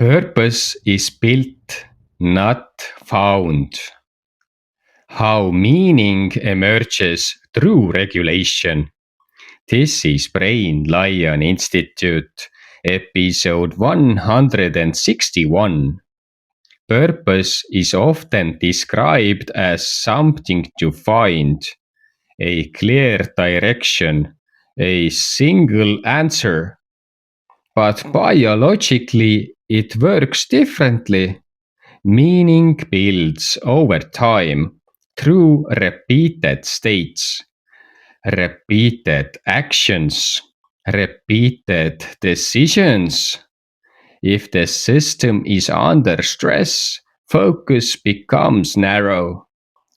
Purpose is built, not found. How meaning emerges through regulation. This is Brain Lion Institute, episode 161. Purpose is often described as something to find, a clear direction, a single answer. But biologically, it works differently. Meaning builds over time through repeated states, repeated actions, repeated decisions. If the system is under stress, focus becomes narrow.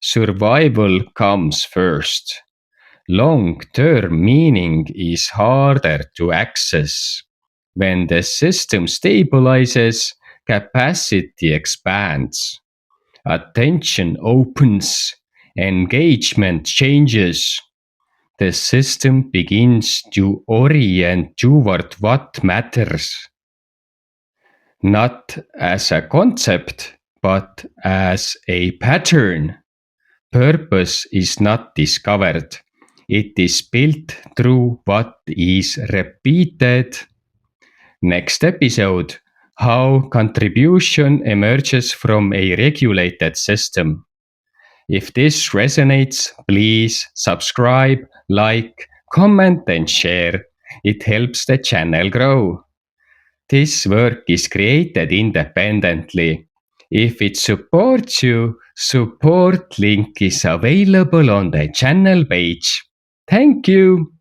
Survival comes first. Long-term meaning is harder to access. When the system stabilizes, capacity expands. Attention opens. Engagement changes. The system begins to orient toward what matters. Not as a concept, but as a pattern. Purpose is not discovered. It is built through what is repeated. Next episode, how contribution emerges from a regulated system. If this resonates, please subscribe, like, comment and share. It helps the channel grow. This work is created independently. If it supports you, support link is available on the channel page. Thank you.